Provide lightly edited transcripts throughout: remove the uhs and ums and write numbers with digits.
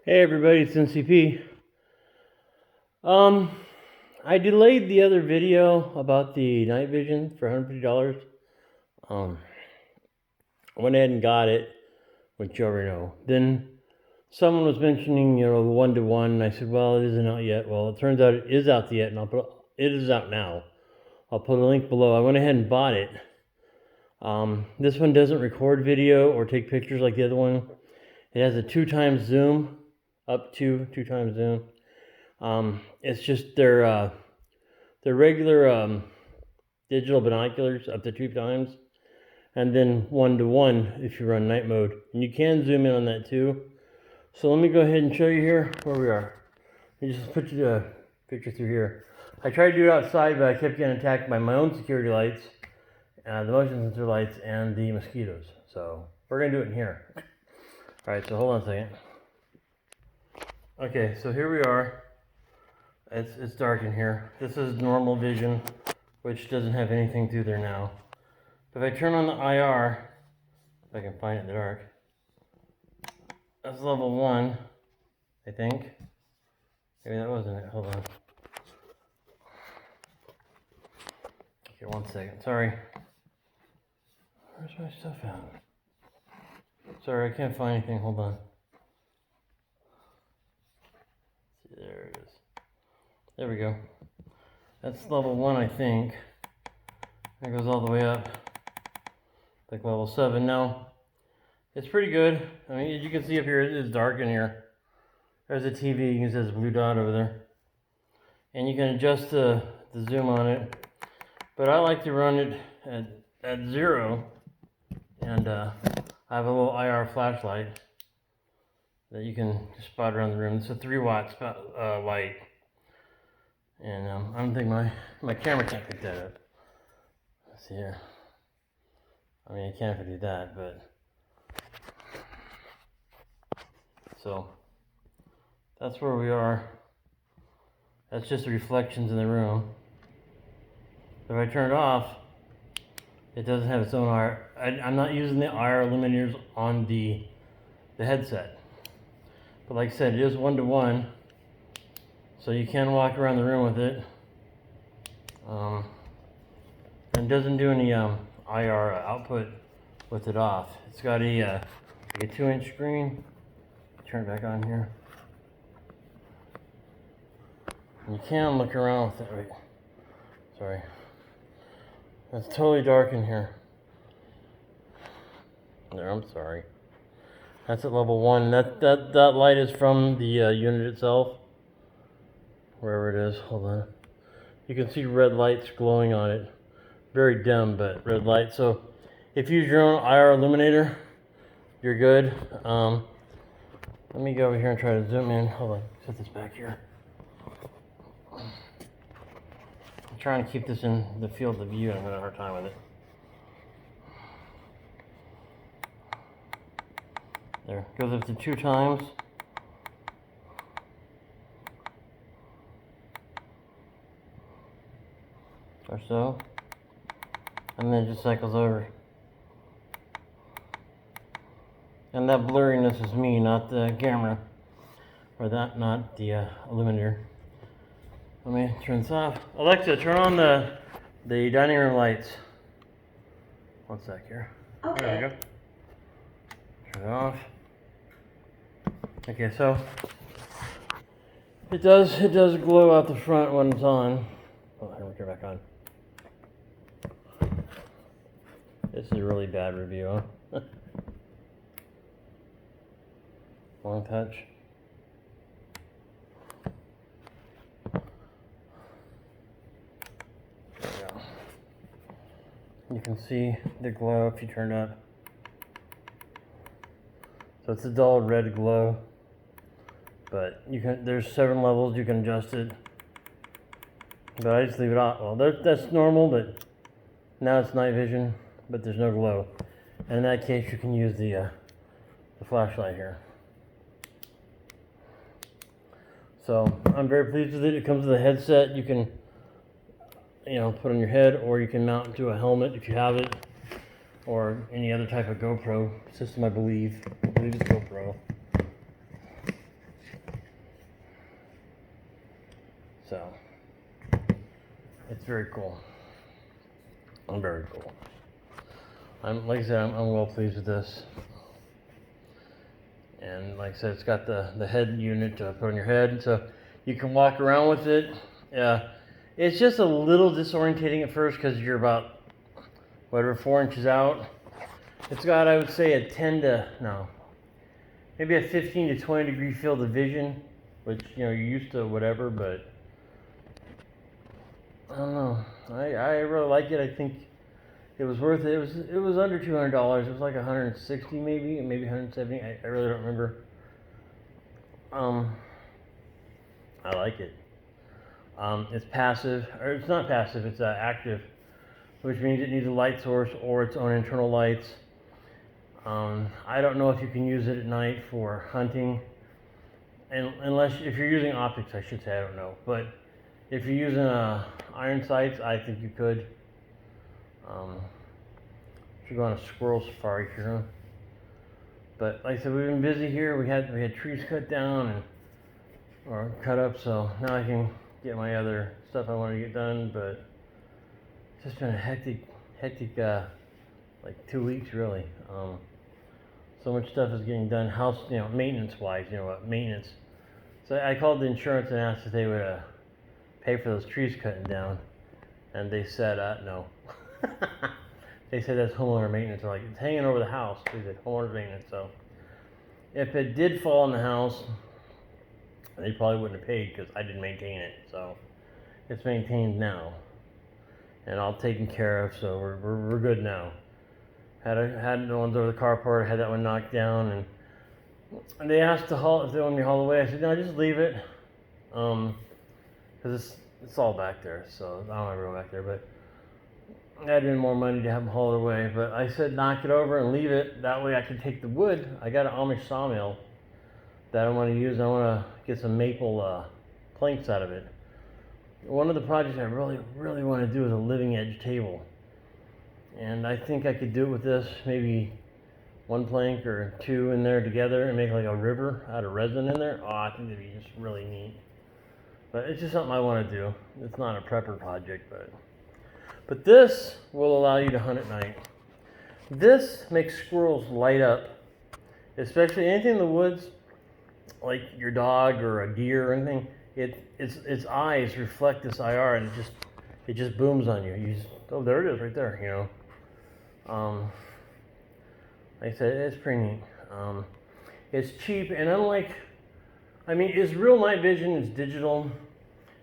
Hey everybody, it's NCP. I delayed the other video about the night vision for $150. I went ahead and got it, which you already know. Then someone was mentioning, the 1-to-1, and I said, well, it isn't out yet. Well, it turns out it is out yet, and it is out now. I'll put a link below. I went ahead and bought it. This one doesn't record video or take pictures like the other one. It has a 2x zoom, up to 2x zoom. It's just their regular digital binoculars up to 2x, and then 1-to-1 if you run night mode. And you can zoom in on that too. So let me go ahead and show you here where we are. You just put the picture through here. I tried to do it outside, but I kept getting attacked by my own security lights, the motion sensor lights, and the mosquitoes. So we're gonna do it in here. All right, so hold on a second. Okay, so here we are. It's dark in here. This is normal vision, which doesn't have anything through there now. If I turn on the IR, if I can find it in the dark, that's level 1, I think. Maybe that wasn't it. Hold on. Okay, 1 second. Sorry. Where's my stuff at? Sorry, I can't find anything. Hold on. There it is. There we go. That's level 1, I think. That goes all the way up, like level 7. Now, it's pretty good. I mean, as you can see up here, it is dark in here. There's a TV. You can see this blue dot over there. And you can adjust the zoom on it. But I like to run it at 0. And I have a little IR flashlight that you can spot around the room. It's a 3-watt light. And I don't think my camera can't pick that up. Let's see here. I mean, I can if I do that, but... So, that's where we are. That's just the reflections in the room. If I turn it off, it doesn't have its own IR. I'm not using the IR illuminators on the headset. But like I said, it is 1-to-1. So you can walk around the room with it. And it doesn't do any IR output with it off. It's got a 2-inch screen. Turn it back on here. And you can look around with it. Wait. Sorry. It's totally dark in here. There, I'm sorry. That's at level 1. That light is from the unit itself. Wherever it is, hold on. You can see red lights glowing on it. Very dim, but red light. So if you use your own IR illuminator, you're good. Let me go over here and try to zoom in. Hold on, set this back here. I'm trying to keep this in the field of view and I'm having a hard time with it. There, goes up to 2x. Or so, and then it just cycles over. And that blurriness is me, not the camera, or not the illuminator. Let me turn this off. Alexa, turn on the dining room lights. 1 sec here. Okay. There we go. Turn it off. Okay, so it does glow out the front when it's on. Oh, here we turn it back on. This is a really bad review, huh? Long touch. There we go. You can see the glow if you turn it up. So it's a dull red glow, but there's 7 levels, you can adjust it. But I just leave it off. Well, that's normal, but now it's night vision, but there's no glow. And in that case, you can use the flashlight here. So I'm very pleased with it. It comes with a headset. You can, put on your head, or you can mount it to a helmet if you have it, or any other type of GoPro system. I believe it's GoPro. So it's very cool. I'm very cool. Like I said, I'm well pleased with this. And like I said, it's got the head unit to put on your head, so you can walk around with it. It's just a little disorientating at first because you're about, whatever, 4 inches out. It's got, I would say, maybe a 15 to 20 degree field of vision, which, you're used to whatever, but I don't know. I really like it. I think it was worth it. It was under $200. It was like 160 maybe 170. I really don't remember. I like it. It's passive, or it's not passive. It's active, which means it needs a light source or its own internal lights. I don't know if you can use it at night for hunting, and if you're using optics, I should say. I don't know, but if you're using iron sights, I think you could. If you go on a squirrel safari, But like I said, we've been busy here. We had trees cut down or cut up, so now I can get my other stuff I want to get done. But it's just been a hectic like 2 weeks really. So much stuff is getting done, house, maintenance wise, maintenance. So I called the insurance and asked if they would pay for those trees cutting down, and they said no. They said that's homeowner maintenance. They're like, it's hanging over the house. They said homeowner maintenance. So if it did fall in the house, they probably wouldn't have paid because I didn't maintain it. So it's maintained now and all taken care of. So we're good now. Had the ones over the carport. I had that one knocked down, and they asked to haul if they want me to haul away. I said no, just leave it, because it's all back there. So I don't ever go back there, but I'd been more money to have them hauled away. But I said knock it over and leave it. That way I can take the wood. I got an Amish sawmill that I want to use. I want to get some maple planks out of it. One of the projects I really, really want to do is a living edge table. And I think I could do it with this, maybe one plank or two in there together and make like a river out of resin in there. Oh, I think that'd be just really neat. But it's just something I want to do. It's not a prepper project, but this will allow you to hunt at night. This makes squirrels light up, especially anything in the woods, like your dog or a deer or anything. Its eyes reflect this IR, and it just booms on you. Oh, there it is, right there. Like I said, it's pretty neat. It's cheap, and it's real night vision. It's digital,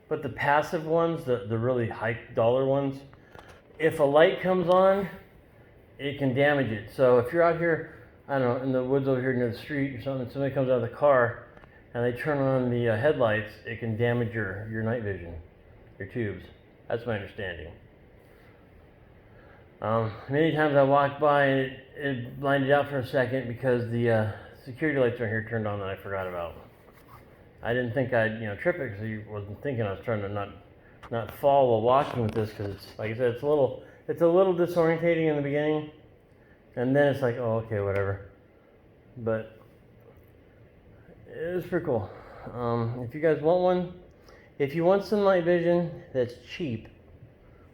but the passive ones, the really high dollar ones, if a light comes on, it can damage it. So if you're out here, I don't know, in the woods over here near the street or something, somebody comes out of the car and they turn on the headlights, it can damage your night vision, your tubes. That's my understanding. Many times I walked by and it blinded out for a second because the security lights are here turned on that I forgot about. I didn't think I'd trip it because I wasn't thinking. I was trying to not fall while walking with this because it's, like I said, it's a little disorientating in the beginning, and then it's like, oh, okay, whatever. But it was pretty cool. If you guys want one, if you want some night vision that's cheap,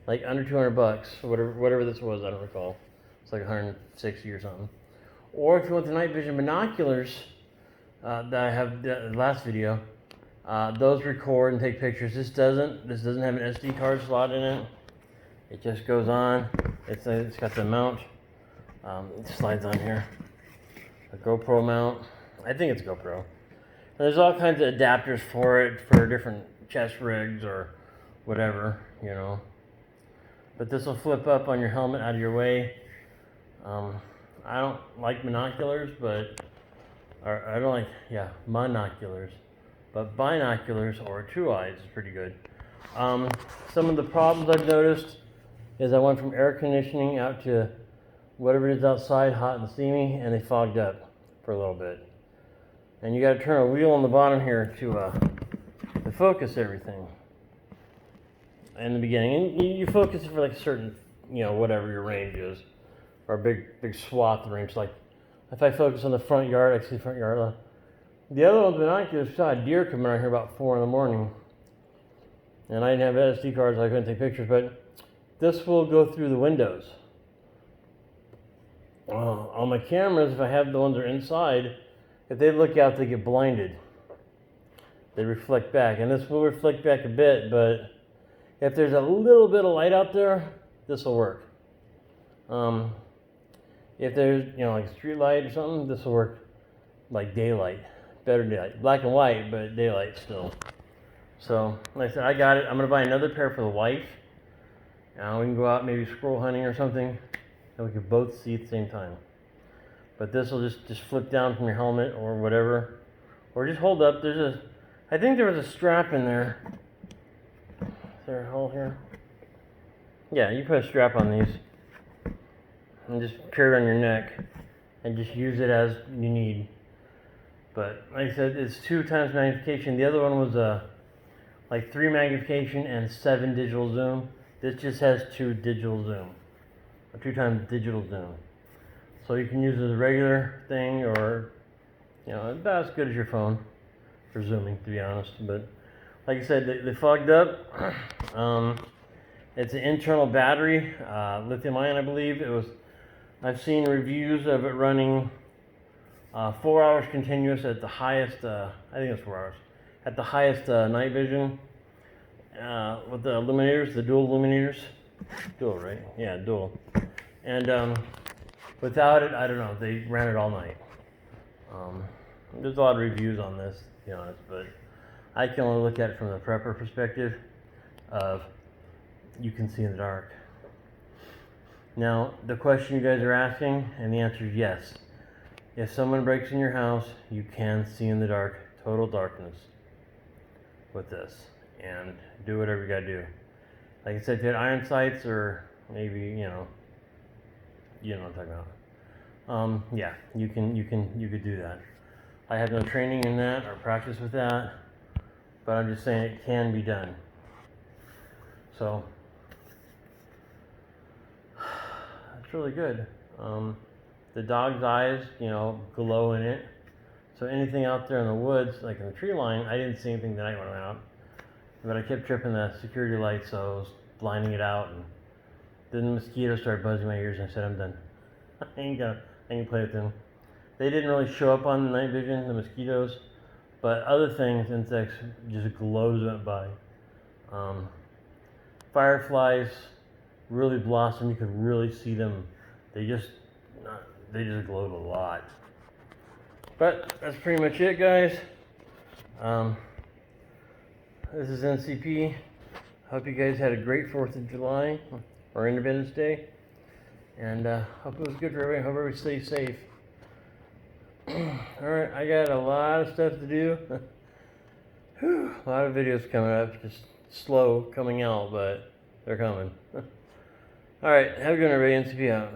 like under $200 or whatever this was, I don't recall. It's like 160 or something. Or if you want the night vision binoculars that I have the last video, those record and take pictures. This doesn't have an SD card slot in it. It just goes on. It's got the mount. It slides on here. A GoPro mount. I think it's GoPro. And there's all kinds of adapters for it for different chest rigs or whatever, But this will flip up on your helmet out of your way. I don't like binoculars, I don't like monoculars. But binoculars or true eyes is pretty good. Some of the problems I've noticed is I went from air conditioning out to whatever it is outside, hot and steamy, and they fogged up for a little bit. And you got to turn a wheel on the bottom here to focus everything in the beginning. And you focus it for like a certain, whatever your range is, or a big swath of range. Like if I focus on the front yard, I see the front yard. The other one's binoculars, saw a deer coming out here about 4 in the morning. And I didn't have SD cards, so I couldn't take pictures, but this will go through the windows. On my cameras, if I have the ones that are inside, if they look out, they get blinded. They reflect back, and this will reflect back a bit, but if there's a little bit of light out there, this will work. If there's, like a street light or something, this will work like daylight, better daylight. Black and white, but daylight still. So, like I said, I got it. I'm gonna buy another pair for the wife. We can go out maybe squirrel hunting or something, and we could both see at the same time. But this will just flip down from your helmet or whatever, or just hold up. I think there was a strap in there. Is there a hole here? Yeah, you put a strap on these and just carry it on your neck and just use it as you need. But like I said, it's 2 times magnification. The other one was like 3 magnification and 7 digital zoom. This just has 2 digital zoom, or 2 times digital zoom. So you can use it as a regular thing, or about as good as your phone for zooming, to be honest. But like I said, they fogged up. It's an internal battery, lithium ion, I believe. I've seen reviews of it running 4 hours continuous at the highest. I think it's 4 hours at the highest night vision with the illuminators, the dual illuminators. Dual, right? Yeah, dual. And without it, I don't know. They ran it all night. There's a lot of reviews on this, to be honest, but I can only look at it from the prepper perspective of you can see in the dark. Now, the question you guys are asking, and the answer is yes. If someone breaks in your house, you can see in the dark, total darkness with this, and do whatever you gotta do. Like I said, if you had iron sights, or maybe, you know what I'm talking about. Yeah, you could do that. I have no training in that or practice with that, but I'm just saying it can be done. So, it's really good. The dog's eyes, glow in it. So anything out there in the woods, like in the tree line, I didn't see anything tonight when I went out. But I kept tripping the security light, so I was blinding it out. And then the mosquitoes started buzzing my ears, and I said, I'm done. I ain't gonna play with them. They didn't really show up on the night vision, the mosquitoes, but other things, insects, just glows went by. Fireflies really blossom. You could really see them. They just glowed a lot. But that's pretty much it, guys. This is NCP. Hope you guys had a great 4th of July or Independence Day. And hope it was good for everybody. Hope everybody stays safe. Alright, I got a lot of stuff to do. A lot of videos coming up. Just slow coming out, but they're coming. Alright, have a good one, everybody. NCP out.